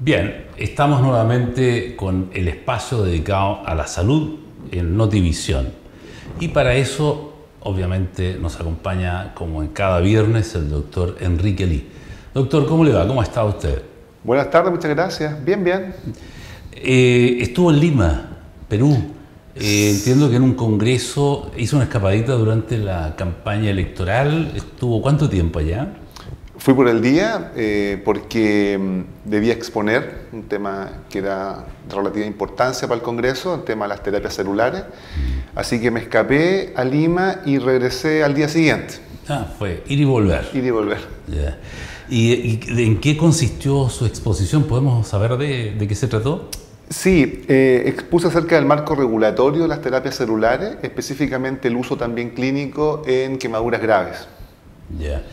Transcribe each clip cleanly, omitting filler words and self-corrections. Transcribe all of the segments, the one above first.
Bien, estamos nuevamente con el espacio dedicado a la salud en Notivisión. Y para eso, obviamente, nos acompaña, como en cada viernes, el doctor Enrique Ly. Doctor, ¿cómo le va? ¿Cómo está usted? Buenas tardes, muchas gracias. Bien, bien. Estuvo en Lima, Perú. Entiendo que en un congreso hizo una escapadita durante la campaña electoral. ¿Estuvo cuánto tiempo allá? Fui por el día porque debía exponer un tema que era de relativa importancia para el Congreso, el tema de las terapias celulares. Así que me escapé a Lima y regresé al día siguiente. Ah, fue ir y volver. Ir y volver. Yeah. ¿Y en qué consistió su exposición? ¿Podemos saber de qué se trató? Sí, expuse acerca del marco regulatorio de las terapias celulares, específicamente el uso también clínico en quemaduras graves. Yeah.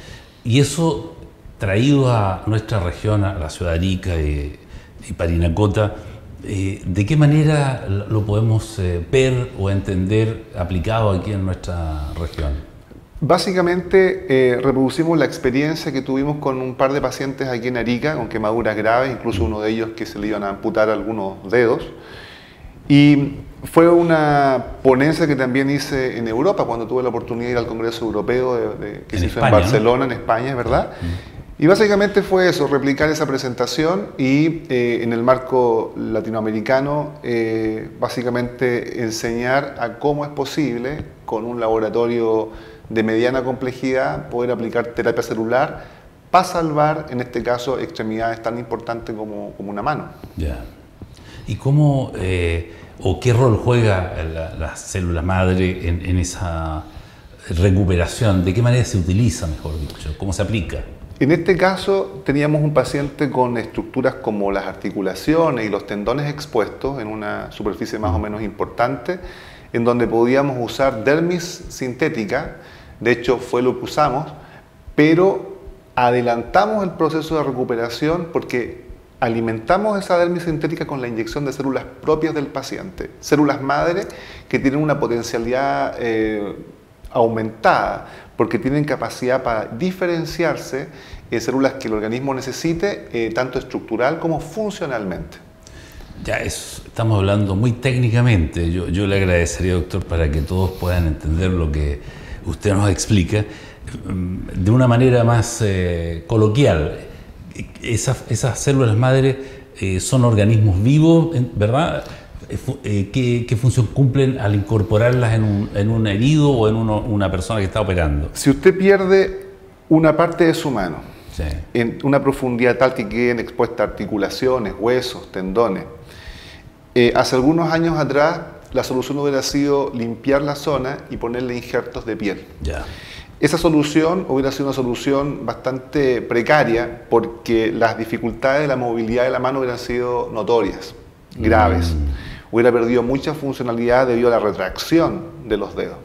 Y eso, traído a nuestra región, a la ciudad de Arica y Parinacota, ¿de qué manera lo podemos ver o entender aplicado aquí en nuestra región? Básicamente reproducimos la experiencia que tuvimos con un par de pacientes aquí en Arica con quemaduras graves, incluso uno de ellos que se le iban a amputar algunos dedos. Y fue una ponencia que también hice en Europa cuando tuve la oportunidad de ir al Congreso Europeo que se hizo en Barcelona, ¿no? En España, ¿verdad? Y básicamente fue eso, replicar esa presentación y en el marco latinoamericano básicamente enseñar a cómo es posible con un laboratorio de mediana complejidad poder aplicar terapia celular para salvar, en este caso, extremidades tan importantes como una mano. Ya. ¿Y cómo o qué rol juega las células madre en esa recuperación? ¿De qué manera se utiliza, mejor dicho? ¿Cómo se aplica? En este caso teníamos un paciente con estructuras como las articulaciones y los tendones expuestos en una superficie más o menos importante, en donde podíamos usar dermis sintética. De hecho fue lo que usamos, pero adelantamos el proceso de recuperación porque alimentamos esa dermis sintética con la inyección de células propias del paciente, células madre que tienen una potencialidad aumentada porque tienen capacidad para diferenciarse en células que el organismo necesite, tanto estructural como funcionalmente. Ya estamos hablando muy técnicamente. Yo le agradecería, doctor, para que todos puedan entender lo que usted nos explica de una manera más coloquial. Esas células madre son organismos vivos, ¿verdad? ¿Qué función cumplen al incorporarlas en un herido o en una persona que está operando? Si usted pierde una parte de su mano, sí, en una profundidad tal que queden expuestas articulaciones, huesos, tendones, hace algunos años atrás la solución hubiera sido limpiar la zona y ponerle injertos de piel. Ya. Esa solución hubiera sido una solución bastante precaria porque las dificultades de la movilidad de la mano hubieran sido notorias, graves. Hubiera perdido mucha funcionalidad debido a la retracción de los dedos.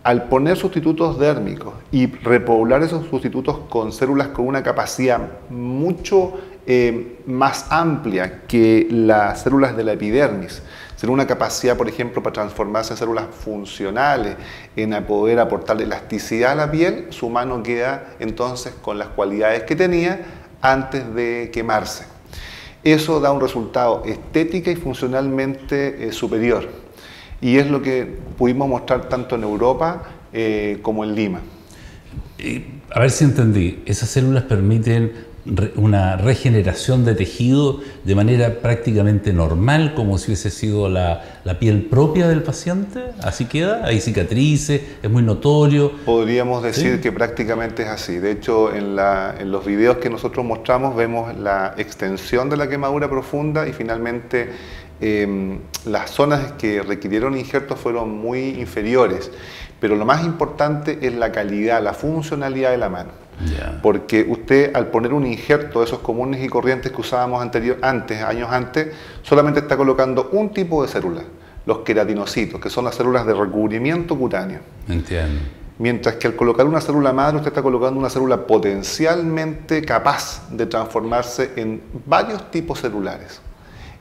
Al poner sustitutos dérmicos y repoblar esos sustitutos con células con una capacidad mucho más amplia que las células de la epidermis, tener una capacidad, por ejemplo, para transformarse en células funcionales, en poder aportar elasticidad a la piel, su mano queda entonces con las cualidades que tenía antes de quemarse. Eso da un resultado estética y funcionalmente superior. Y es lo que pudimos mostrar tanto en Europa como en Lima. A ver si entendí. Esas células permiten una regeneración de tejido de manera prácticamente normal, como si hubiese sido la piel propia del paciente. ¿Así queda? ¿Hay cicatrices? ¿Es muy notorio? Podríamos decir, ¿sí?, que prácticamente es así. De hecho, en los videos que nosotros mostramos vemos la extensión de la quemadura profunda y finalmente las zonas que requirieron injertos fueron muy inferiores. Pero lo más importante es la calidad, la funcionalidad de la mano. Yeah. Porque usted, al poner un injerto de esos comunes y corrientes que usábamos años antes, solamente está colocando un tipo de células, los queratinocitos, que son las células de recubrimiento cutáneo. Entiendo. Mientras que al colocar una célula madre, usted está colocando una célula potencialmente capaz de transformarse en varios tipos celulares.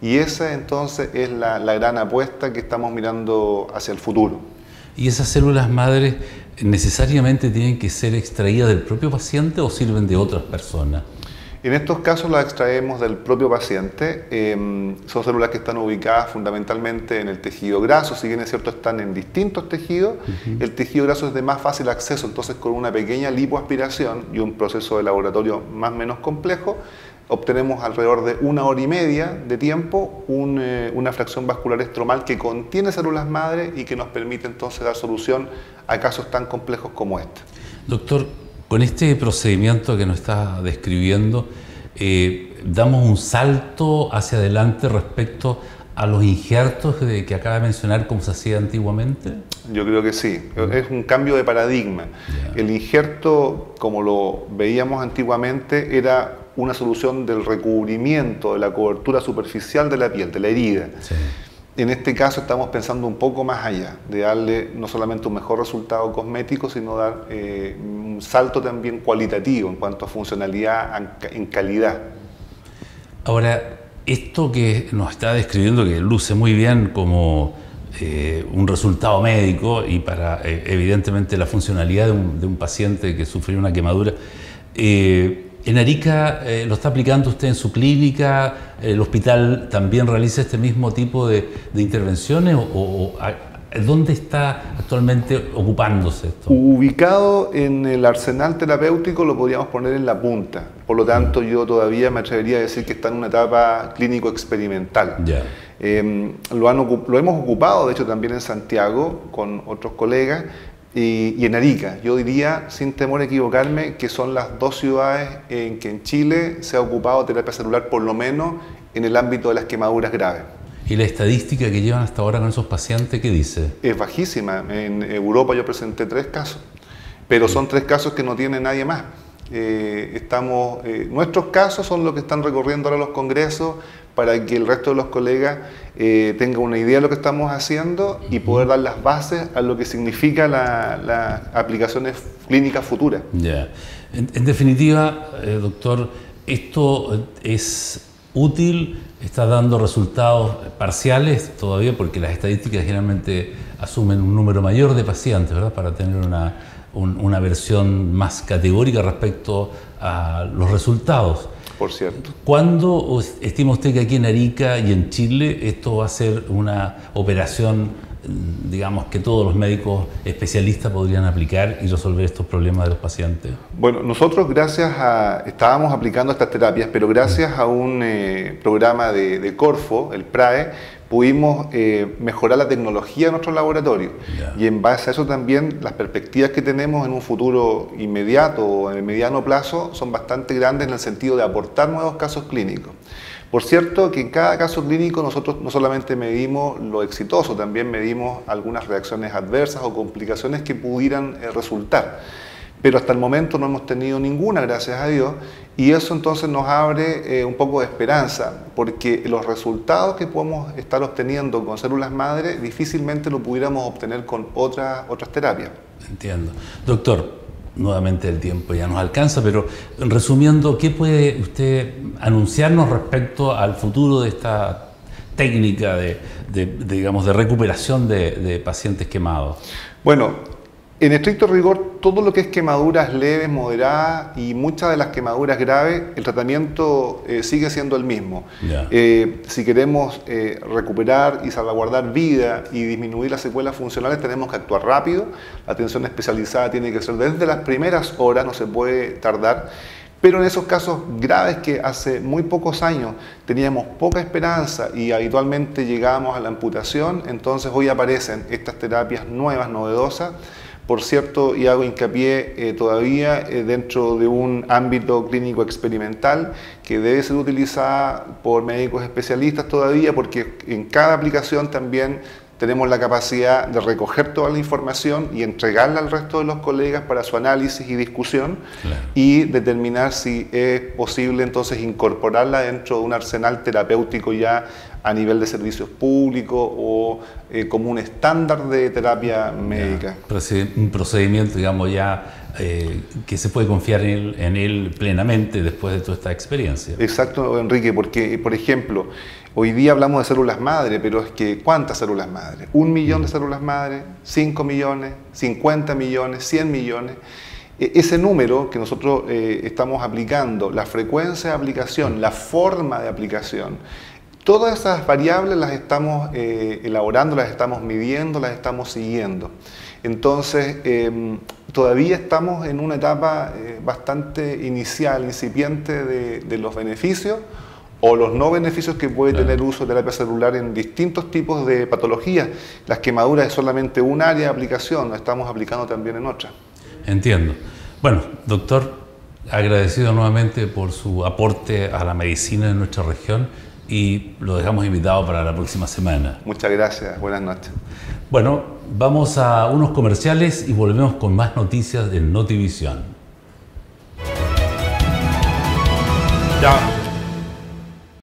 Y esa entonces es la gran apuesta que estamos mirando hacia el futuro. ¿Y esas células madres necesariamente tienen que ser extraídas del propio paciente o sirven de otras personas? En estos casos las extraemos del propio paciente. Son células que están ubicadas fundamentalmente en el tejido graso, si bien es cierto están en distintos tejidos. El tejido graso es de más fácil acceso, entonces con una pequeña lipoaspiración y un proceso de laboratorio más o menos complejo, obtenemos alrededor de 1 hora y media de tiempo una fracción vascular estromal que contiene células madre y que nos permite entonces dar solución a casos tan complejos como este. Doctor, con este procedimiento que nos está describiendo, damos un salto hacia adelante respecto a los injertos que acaba de mencionar, como se hacía antiguamente. Yo creo que sí, es un cambio de paradigma. El injerto, como lo veíamos antiguamente, era una solución del recubrimiento, de la cobertura superficial de la piel, de la herida. Sí. En este caso estamos pensando un poco más allá, de darle no solamente un mejor resultado cosmético, sino dar un salto también cualitativo en cuanto a funcionalidad en calidad. Ahora, esto que nos está describiendo, que luce muy bien como un resultado médico y para evidentemente la funcionalidad de un paciente que sufrió una quemadura, en Arica lo está aplicando usted en su clínica, el hospital también realiza este mismo tipo de intervenciones o ¿dónde está actualmente ocupándose esto? Ubicado en el arsenal terapéutico lo podríamos poner en la punta, por lo tanto yo todavía me atrevería a decir que está en una etapa clínico experimental. Ya. Lo hemos ocupado de hecho también en Santiago con otros colegas y en Arica. Yo diría, sin temor a equivocarme, que son las 2 ciudades en que en Chile se ha ocupado terapia celular, por lo menos en el ámbito de las quemaduras graves. ¿Y la estadística que llevan hasta ahora con esos pacientes, qué dice? Es bajísima. En Europa yo presenté 3 casos, pero son 3 casos que no tiene nadie más. Nuestros casos son los que están recorriendo ahora los congresos para que el resto de los colegas tenga una idea de lo que estamos haciendo y poder dar las bases a lo que significa las aplicaciones clínicas futuras. Ya. En definitiva, doctor, esto es útil, está dando resultados parciales todavía porque las estadísticas generalmente asumen un número mayor de pacientes, ¿verdad? Para tener una versión más categórica respecto a los resultados. Por cierto. ¿Cuándo estima usted que aquí en Arica y en Chile esto va a ser una operación, digamos, que todos los médicos especialistas podrían aplicar y resolver estos problemas de los pacientes? Bueno, nosotros estábamos aplicando estas terapias, pero gracias a un programa de Corfo, el PRAE, pudimos mejorar la tecnología de nuestro laboratorio. Yeah. Y en base a eso también las perspectivas que tenemos en un futuro inmediato o en el mediano plazo son bastante grandes en el sentido de aportar nuevos casos clínicos. Por cierto que en cada caso clínico nosotros no solamente medimos lo exitoso, también medimos algunas reacciones adversas o complicaciones que pudieran resultar. Pero hasta el momento no hemos tenido ninguna, gracias a Dios, y eso entonces nos abre un poco de esperanza, porque los resultados que podemos estar obteniendo con células madre difícilmente lo pudiéramos obtener con otras terapias. Entiendo. Doctor, nuevamente el tiempo ya nos alcanza, pero resumiendo, ¿qué puede usted anunciarnos respecto al futuro de esta técnica digamos, de recuperación de pacientes quemados? Bueno, en estricto rigor, todo lo que es quemaduras leves, moderadas y muchas de las quemaduras graves, el tratamiento sigue siendo el mismo. Yeah. Si queremos recuperar y salvaguardar vida y disminuir las secuelas funcionales, tenemos que actuar rápido. La atención especializada tiene que ser desde las primeras horas, no se puede tardar. Pero en esos casos graves que hace muy pocos años teníamos poca esperanza y habitualmente llegábamos a la amputación, entonces hoy aparecen estas terapias nuevas, novedosas. Por cierto, y hago hincapié todavía dentro de un ámbito clínico experimental que debe ser utilizada por médicos especialistas todavía, porque en cada aplicación también tenemos la capacidad de recoger toda la información y entregarla al resto de los colegas para su análisis y discusión. Claro. Y determinar si es posible entonces incorporarla dentro de un arsenal terapéutico ya a nivel de servicios públicos o como un estándar de terapia médica. Un procedimiento, digamos, ya que se puede confiar en él plenamente después de toda esta experiencia. Exacto, Enrique, porque, por ejemplo, hoy día hablamos de células madre, pero es que ¿cuántas células madre? 1 millón de células madre, 5 millones, 50 millones, 100 millones. Ese número que nosotros estamos aplicando, la frecuencia de aplicación, la forma de aplicación, todas esas variables las estamos elaborando, las estamos midiendo, las estamos siguiendo. Entonces, todavía estamos en una etapa bastante inicial, incipiente de los beneficios o los no beneficios que puede tener uso de terapia celular en distintos tipos de patologías. Las quemaduras es solamente un área de aplicación, lo estamos aplicando también en otras. Entiendo. Bueno, doctor, agradecido nuevamente por su aporte a la medicina de nuestra región y lo dejamos invitado para la próxima semana. Muchas gracias, buenas noches. Bueno, vamos a unos comerciales y volvemos con más noticias de Notivisión. Ya.